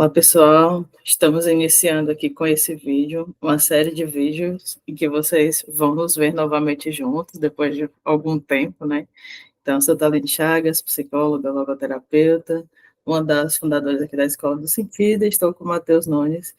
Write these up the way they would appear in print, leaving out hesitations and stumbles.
Olá, pessoal. Estamos iniciando aqui com esse vídeo, uma série de vídeos em que vocês vão nos ver novamente juntos, depois de algum tempo, né? Então, eu sou Thaline Chagas, psicóloga, logoterapeuta, uma das fundadoras aqui da Escola do Sentido, e estou com o Matheus Nunes,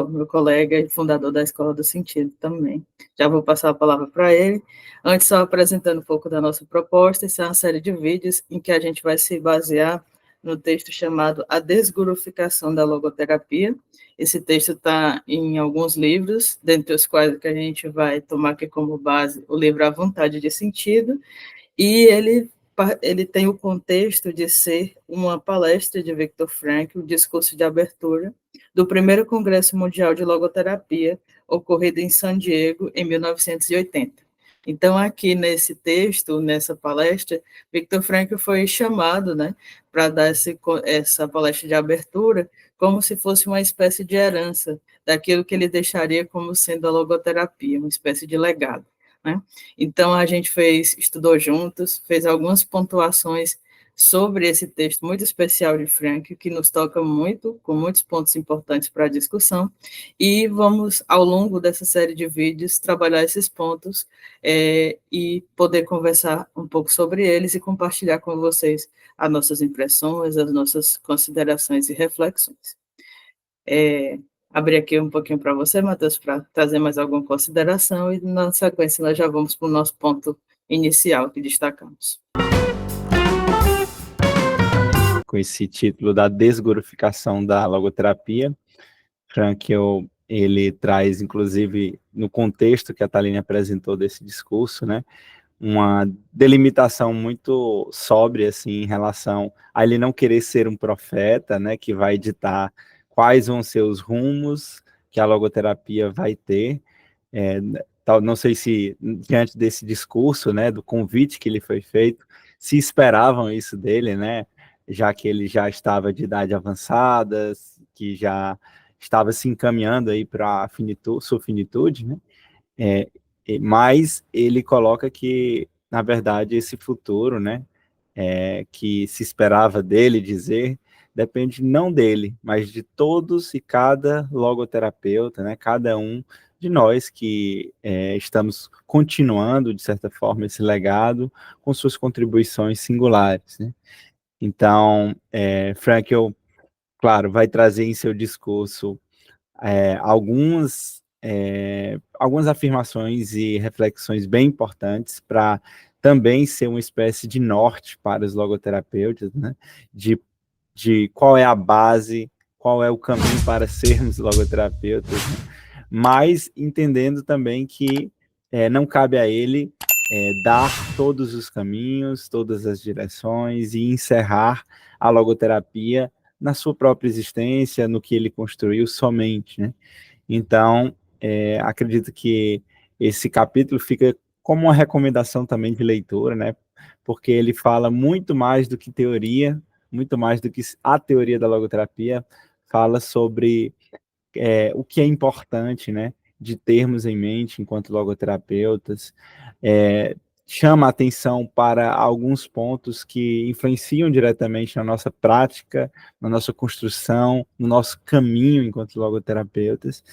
meu colega e fundador da Escola do Sentido também. Já vou passar a palavra para ele. Antes, só apresentando um pouco da nossa proposta, essa é uma série de vídeos em que a gente vai se basear no texto chamado A Desguruficação da Logoterapia. Esse texto está em alguns livros, dentre os quais que a gente vai tomar aqui como base o livro A Vontade de Sentido, e ele tem o contexto de ser uma palestra de Viktor Frankl, o discurso de abertura do primeiro Congresso Mundial de Logoterapia, ocorrido em San Diego, em 1980. Então, aqui nesse texto, nessa palestra, Viktor Frankl foi chamado, né, para dar essa palestra de abertura, como se fosse uma espécie de herança daquilo que ele deixaria como sendo a logoterapia, uma espécie de legado, né? Então, a gente estudou juntos, fez algumas pontuações sobre esse texto muito especial de Frankl, que nos toca muito, com muitos pontos importantes para a discussão, e vamos, ao longo dessa série de vídeos, trabalhar esses pontos e poder conversar um pouco sobre eles e compartilhar com vocês as nossas impressões, as nossas considerações e reflexões. Abrir aqui um pouquinho para você, Matheus, para trazer mais alguma consideração, e na sequência nós já vamos para o nosso ponto inicial que destacamos. Com esse título da desglorificação da logoterapia, Frankl, ele traz, inclusive, no contexto que a Thaline apresentou desse discurso, né, uma delimitação muito sóbria, assim, em relação a ele não querer ser um profeta, né, que vai ditar quais vão ser os rumos que a logoterapia vai ter. Não sei se, diante desse discurso, né, do convite que lhe foi feito, se esperavam isso dele, né, já que ele já estava de idade avançada, que já estava se encaminhando aí para a sua finitude, né, mas ele coloca que, na verdade, esse futuro, né, que se esperava dele dizer, depende não dele, mas de todos e cada logoterapeuta, né, cada um de nós que estamos continuando, de certa forma, esse legado com suas contribuições singulares, né? Então, Frankl, claro, vai trazer em seu discurso algumas afirmações e reflexões bem importantes para também ser uma espécie de norte para os logoterapeutas, né? De qual é a base, qual é o caminho para sermos logoterapeutas, né? Mas entendendo também que não cabe a ele dar todos os caminhos, todas as direções e encerrar a logoterapia na sua própria existência, no que ele construiu somente, né? Então, acredito que esse capítulo fica como uma recomendação também de leitura, né? Porque ele fala muito mais do que teoria, muito mais do que a teoria da logoterapia, fala sobre o que é importante, né, de termos em mente enquanto logoterapeutas, chama a atenção para alguns pontos que influenciam diretamente na nossa prática, na nossa construção, no nosso caminho enquanto logoterapeutas,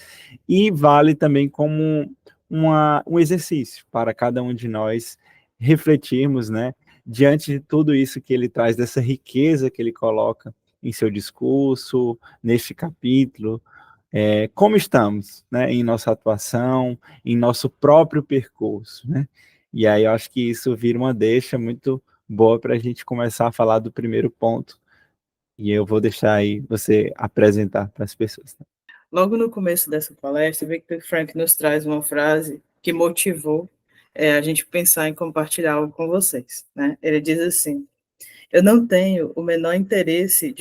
e vale também como um exercício para cada um de nós refletirmos, né, diante de tudo isso que ele traz, dessa riqueza que ele coloca em seu discurso, neste capítulo, como estamos, né, em nossa atuação, em nosso próprio percurso, né? E aí eu acho que isso vira uma deixa muito boa para a gente começar a falar do primeiro ponto, e eu vou deixar aí você apresentar para as pessoas. Logo no começo dessa palestra, Viktor Frankl nos traz uma frase que motivou a gente pensar em compartilhar algo com vocês, né? Ele diz assim: eu não tenho o menor interesse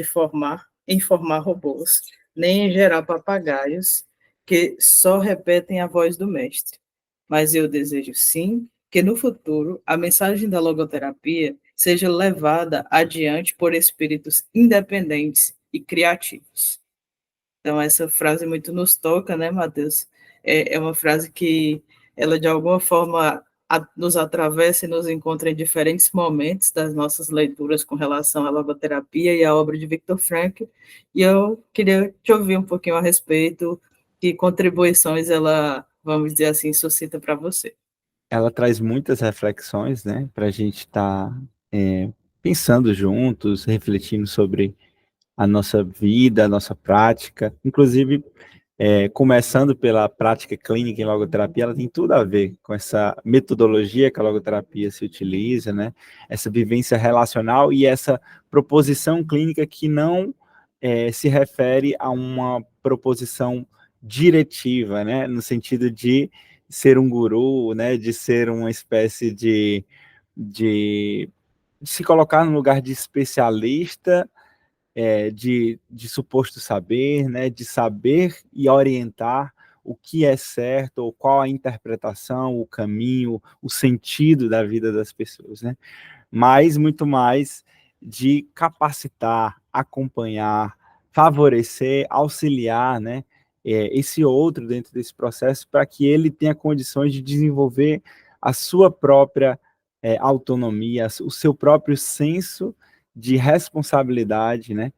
em formar robôs, nem em gerar papagaios que só repetem a voz do mestre. Mas eu desejo sim que no futuro a mensagem da logoterapia seja levada adiante por espíritos independentes e criativos. Então, essa frase muito nos toca, né, Matheus? É uma frase que ela, de alguma forma, nos atravessa e nos encontra em diferentes momentos das nossas leituras com relação à logoterapia e à obra de Viktor Frankl, e eu queria te ouvir um pouquinho a respeito, que contribuições ela, vamos dizer assim, suscita para você. Ela traz muitas reflexões, né, para a gente estar pensando juntos, refletindo sobre a nossa vida, a nossa prática, inclusive começando pela prática clínica em logoterapia, ela tem tudo a ver com essa metodologia que a logoterapia se utiliza, né? Essa vivência relacional e essa proposição clínica que não se refere a uma proposição diretiva, né? No sentido de ser um guru, né? De ser uma espécie de se colocar no lugar de especialista, de suposto saber, né, de saber e orientar o que é certo, ou qual a interpretação, o caminho, o sentido da vida das pessoas, né? Mas muito mais de capacitar, acompanhar, favorecer, auxiliar, né, esse outro dentro desse processo para que ele tenha condições de desenvolver a sua própria autonomia, o seu próprio senso de responsabilidade, né,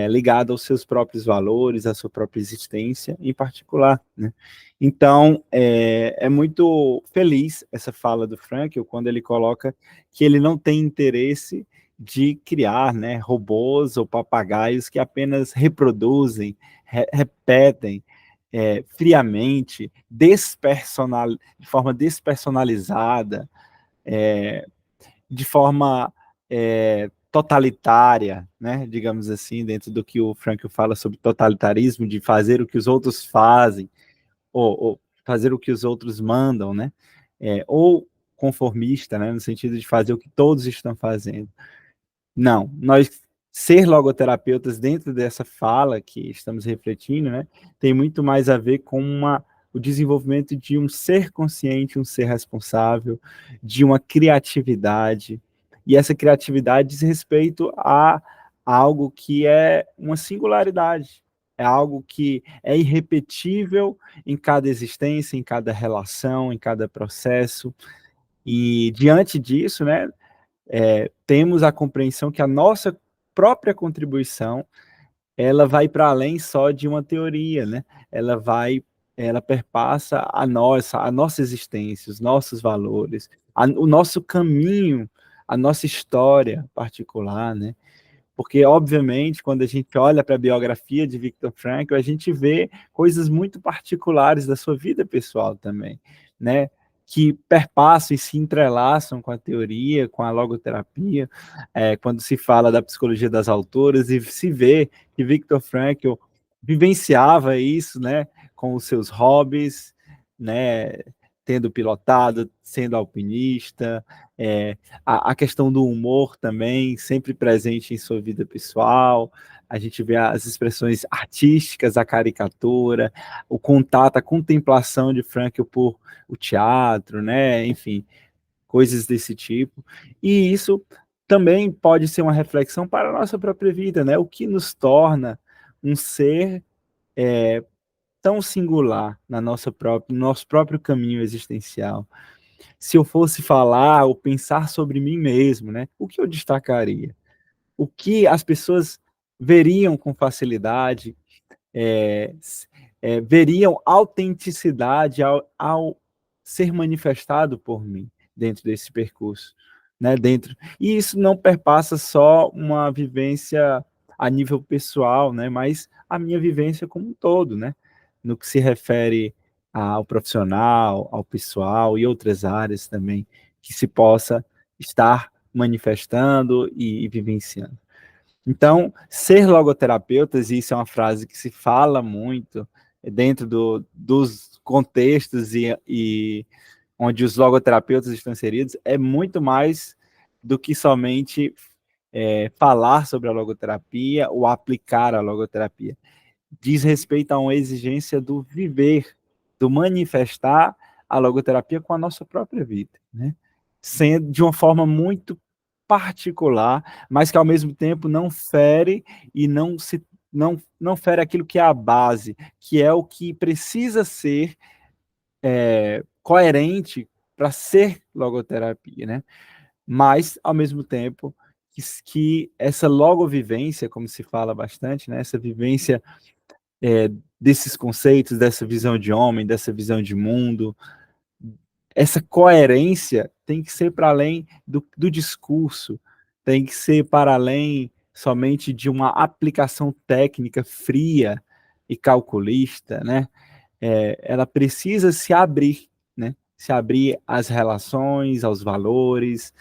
ligado aos seus próprios valores, à sua própria existência em particular, né? Então, é muito feliz essa fala do Frankl, quando ele coloca que ele não tem interesse de criar, né, robôs ou papagaios que apenas reproduzem, repetem friamente, de forma despersonalizada, de forma totalitária, né, digamos assim, dentro do que o Frankl fala sobre totalitarismo, de fazer o que os outros fazem, ou fazer o que os outros mandam, né, ou conformista, né, no sentido de fazer o que todos estão fazendo. Não, nós ser logoterapeutas dentro dessa fala que estamos refletindo, né, tem muito mais a ver com o desenvolvimento de um ser consciente, um ser responsável, de uma criatividade, e essa criatividade diz respeito a algo que é uma singularidade, é algo que é irrepetível em cada existência, em cada relação, em cada processo, e diante disso, né, temos a compreensão que a nossa própria contribuição, ela vai para além só de uma teoria, né? Ela perpassa a nossa existência, os nossos valores, o nosso caminho, a nossa história particular, né? Porque, obviamente, quando a gente olha para a biografia de Viktor Frankl, a gente vê coisas muito particulares da sua vida pessoal também, né? Que perpassam e se entrelaçam com a teoria, com a logoterapia, quando se fala da psicologia das autoras, e se vê que Viktor Frankl vivenciava isso, né? Com os seus hobbies, né? Tendo pilotado, sendo alpinista, a questão do humor também, sempre presente em sua vida pessoal, a gente vê as expressões artísticas, a caricatura, o contato, a contemplação de Frankl por o teatro, né, enfim, coisas desse tipo, e isso também pode ser uma reflexão para a nossa própria vida, né, o que nos torna um ser tão singular no nosso próprio caminho existencial. Se eu fosse falar ou pensar sobre mim mesmo, né, o que eu destacaria? O que as pessoas veriam com facilidade, é, veriam autenticidade ao ser manifestado por mim dentro desse percurso, né? E isso não perpassa só uma vivência a nível pessoal, né? Mas a minha vivência como um todo, né? No que se refere ao profissional, ao pessoal e outras áreas também que se possa estar manifestando e vivenciando. Então, ser logoterapeutas, e isso é uma frase que se fala muito dentro dos contextos e onde os logoterapeutas estão inseridos, é muito mais do que somente falar sobre a logoterapia ou aplicar a logoterapia. Diz respeito a uma exigência do viver, do manifestar a logoterapia com a nossa própria vida, né? Sendo de uma forma muito particular, mas que ao mesmo tempo não fere e não fere aquilo que é a base, que é o que precisa ser coerente para ser logoterapia, né? Mas, ao mesmo tempo, que essa logovivência, como se fala bastante, né? Essa vivência desses conceitos, dessa visão de homem, dessa visão de mundo, essa coerência tem que ser para além do discurso, tem que ser para além somente de uma aplicação técnica fria e calculista, né? Ela precisa se abrir, né? Se abrir às relações, aos valores,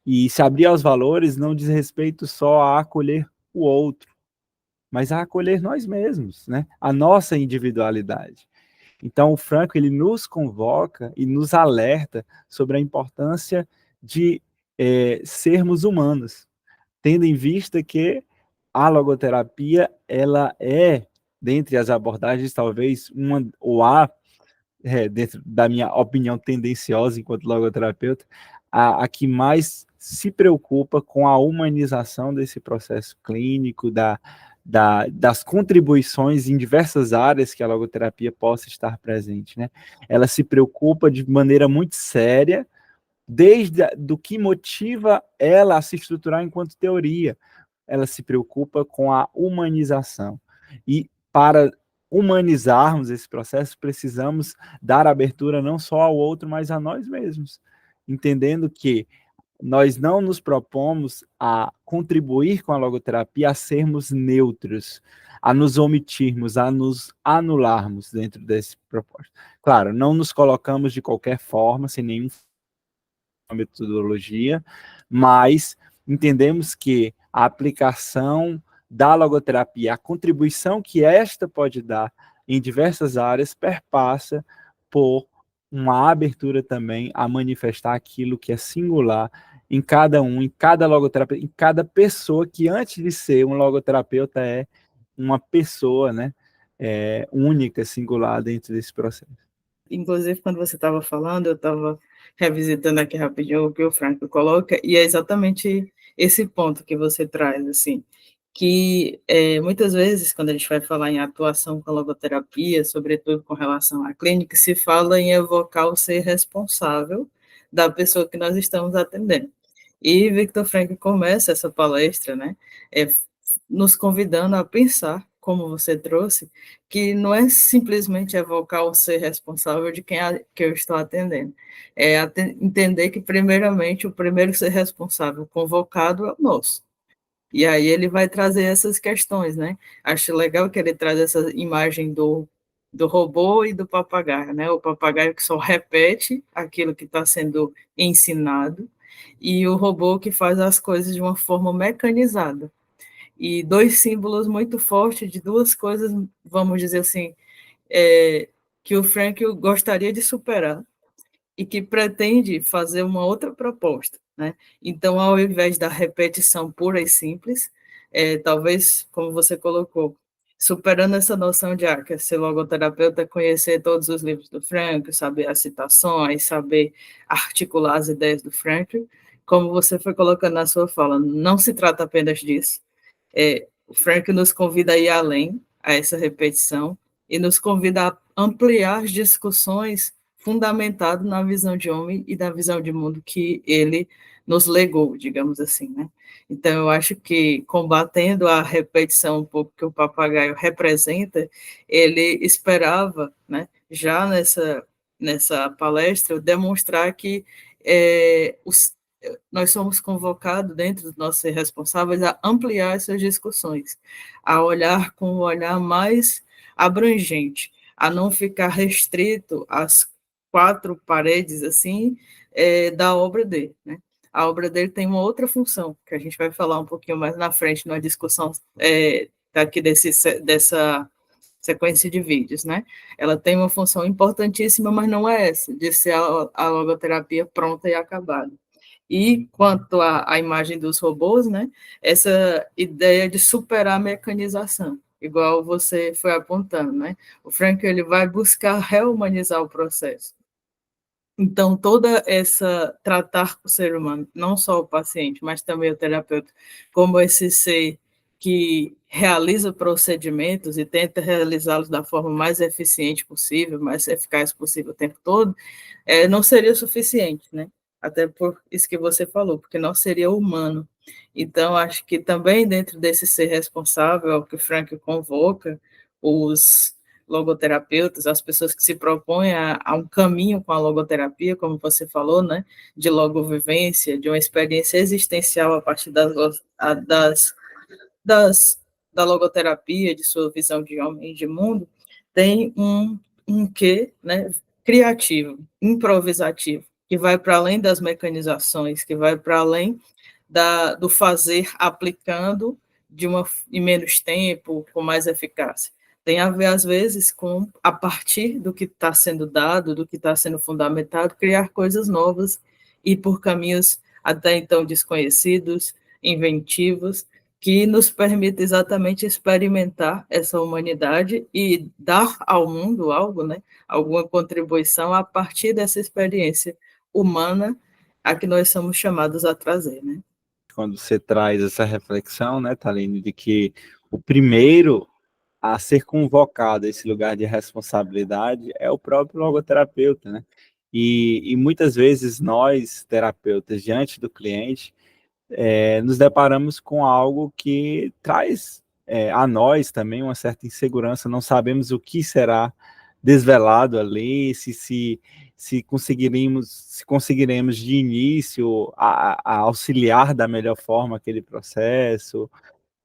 e se abrir aos valores não diz respeito só a acolher o outro, mas a acolher nós mesmos, né? A nossa individualidade. Então, o Franco, ele nos convoca e nos alerta sobre a importância de sermos humanos, tendo em vista que a logoterapia, ela é, dentre as abordagens, talvez, uma, ou dentro da minha opinião tendenciosa enquanto logoterapeuta, a que mais se preocupa com a humanização desse processo clínico, das contribuições em diversas áreas que a logoterapia possa estar presente, né? Ela se preocupa de maneira muito séria, desde do que motiva ela a se estruturar enquanto teoria. Ela se preocupa com a humanização. E para humanizarmos esse processo, precisamos dar abertura não só ao outro, mas a nós mesmos, entendendo que nós não nos propomos a contribuir com a logoterapia, a sermos neutros, a nos omitirmos, a nos anularmos dentro desse propósito. Claro, não nos colocamos de qualquer forma, sem nenhuma metodologia, mas entendemos que a aplicação da logoterapia, a contribuição que esta pode dar em diversas áreas, perpassa por uma abertura também a manifestar aquilo que é singular em cada um, em cada logoterapeuta, em cada pessoa que antes de ser um logoterapeuta é uma pessoa, né, única, singular dentro desse processo. Inclusive, quando você estava falando, eu estava revisitando aqui rapidinho o que o Franco coloca, e é exatamente esse ponto que você traz, assim, que muitas vezes, quando a gente vai falar em atuação com a logoterapia, sobretudo com relação à clínica, se fala em evocar o ser responsável da pessoa que nós estamos atendendo. E Viktor Frankl começa essa palestra, né, nos convidando a pensar, como você trouxe, que não é simplesmente evocar o ser responsável de que eu estou atendendo, é entender que, primeiramente, o primeiro ser responsável convocado é o nosso. E aí ele vai trazer essas questões, né? Acho legal que ele traz essa imagem do robô e do papagaio, né? O papagaio que só repete aquilo que está sendo ensinado, e o robô que faz as coisas de uma forma mecanizada. E dois símbolos muito fortes de duas coisas, vamos dizer assim, que o Frank gostaria de superar e que pretende fazer uma outra proposta, né? Então, ao invés da repetição pura e simples, talvez, como você colocou, superando essa noção de que ser logoterapeuta é conhecer todos os livros do Frank, saber as citações, saber articular as ideias do Frank, como você foi colocando na sua fala, não se trata apenas disso, o Frank nos convida a ir além a essa repetição e nos convida a ampliar as discussões fundamentado na visão de homem e da visão de mundo que ele nos legou, digamos assim, né? Então, eu acho que, combatendo a repetição um pouco que o papagaio representa, ele esperava, né, já nessa palestra, demonstrar que nós somos convocados, dentro dos nossos responsáveis, a ampliar essas discussões, a olhar com um olhar mais abrangente, a não ficar restrito às quatro paredes, assim, da obra dele, né? A obra dele tem uma outra função, que a gente vai falar um pouquinho mais na frente, na discussão daqui dessa sequência de vídeos, né? Ela tem uma função importantíssima, mas não é essa, de ser a logoterapia pronta e acabada. E quanto à imagem dos robôs, né, essa ideia de superar a mecanização, igual você foi apontando, né? O Frank ele vai buscar rehumanizar o processo. Então, toda essa tratar o ser humano, não só o paciente, mas também o terapeuta, como esse ser que realiza procedimentos e tenta realizá-los da forma mais eficiente possível, mais eficaz possível o tempo todo, não seria suficiente, né? Até por isso que você falou, porque não seria humano. Então, acho que também dentro desse ser responsável, ao que o Frank convoca, os logoterapeutas, as pessoas que se propõem a um caminho com a logoterapia, como você falou, né, de logovivência, de uma experiência existencial a partir das, da logoterapia, de sua visão de homem e de mundo, tem um quê, né, criativo, improvisativo, que vai para além das mecanizações, que vai para além do fazer aplicando em menos tempo, com mais eficácia. Tem a ver, às vezes, com, a partir do que está sendo dado, do que está sendo fundamentado, criar coisas novas e por caminhos até então desconhecidos, inventivos, que nos permite exatamente experimentar essa humanidade e dar ao mundo algo, né, alguma contribuição a partir dessa experiência humana a que nós somos chamados a trazer, né? Quando você traz essa reflexão, né, Thaline, de que o primeiro a ser convocado a esse lugar de responsabilidade é o próprio logoterapeuta, né? E muitas vezes nós, terapeutas, diante do cliente, nos deparamos com algo que traz a nós também uma certa insegurança, não sabemos o que será desvelado ali, se conseguiremos de início a auxiliar da melhor forma aquele processo,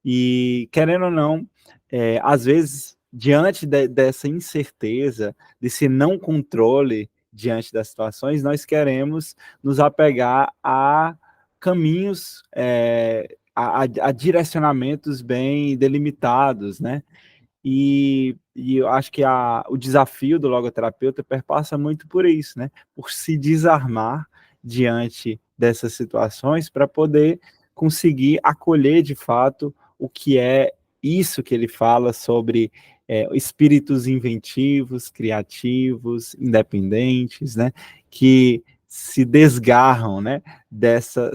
e querendo ou não, às vezes, diante dessa incerteza, desse não controle diante das situações, nós queremos nos apegar a caminhos, a direcionamentos bem delimitados, né? E eu acho que o desafio do logoterapeuta perpassa muito por isso, né? Por se desarmar diante dessas situações para poder conseguir acolher de fato o que é isso que ele fala sobre espíritos inventivos, criativos, independentes, né? Que se desgarram, né?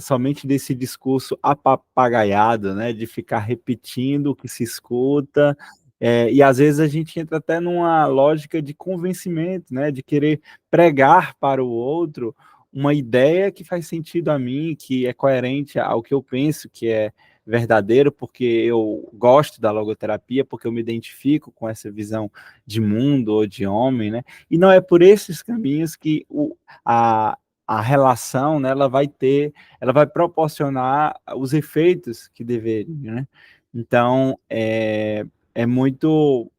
Somente desse discurso apapagaiado, né? De ficar repetindo o que se escuta. E às vezes a gente entra até numa lógica de convencimento, né? De querer pregar para o outro uma ideia que faz sentido a mim, que é coerente ao que eu penso que é verdadeiro, porque eu gosto da logoterapia, porque eu me identifico com essa visão de mundo ou de homem, né? E não é por esses caminhos que a relação, né, ela vai proporcionar os efeitos que deveriam, né? Então, é muito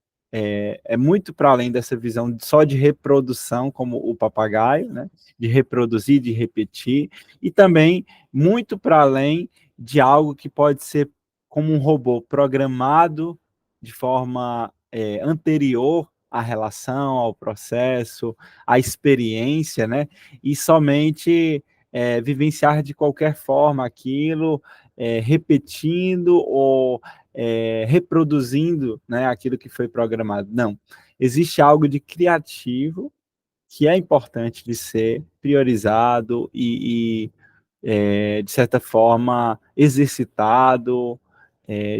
muito para além dessa visão só de reprodução, como o papagaio, né? De reproduzir, de repetir, e também muito para além de algo que pode ser como um robô programado de forma anterior à relação, ao processo, à experiência, né? E somente vivenciar de qualquer forma aquilo, repetindo ou reproduzindo, né, aquilo que foi programado. Não, existe algo de criativo que é importante de ser priorizado de certa forma, exercitado,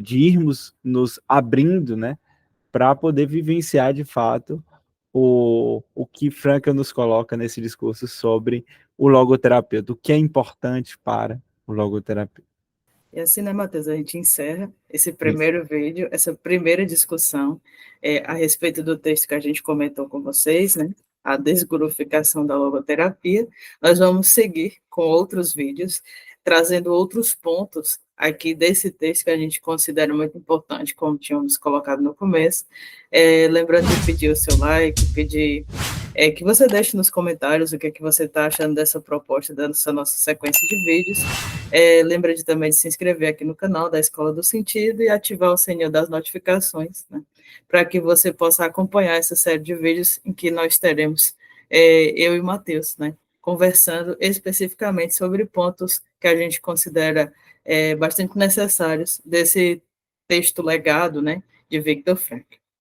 de irmos nos abrindo, né, para poder vivenciar de fato o que Franca nos coloca nesse discurso sobre o logoterapeuta, o que é importante para o logoterapeuta. E assim, né, Matheus, a gente encerra esse Isso. primeiro vídeo, essa primeira discussão a respeito do texto que a gente comentou com vocês, né, a desglorificação da logoterapia. Nós vamos seguir com outros vídeos, trazendo outros pontos aqui desse texto que a gente considera muito importante, como tínhamos colocado no começo. Lembrando de pedir o seu like, pedir que você deixe nos comentários o que é que você está achando dessa proposta, dessa nossa sequência de vídeos. Lembra de também de se inscrever aqui no canal da Escola do Sentido e ativar o sininho das notificações, né, para que você possa acompanhar essa série de vídeos em que nós teremos, eu e o Matheus, né, conversando especificamente sobre pontos que a gente considera bastante necessários desse texto legado, né, de Viktor Frankl.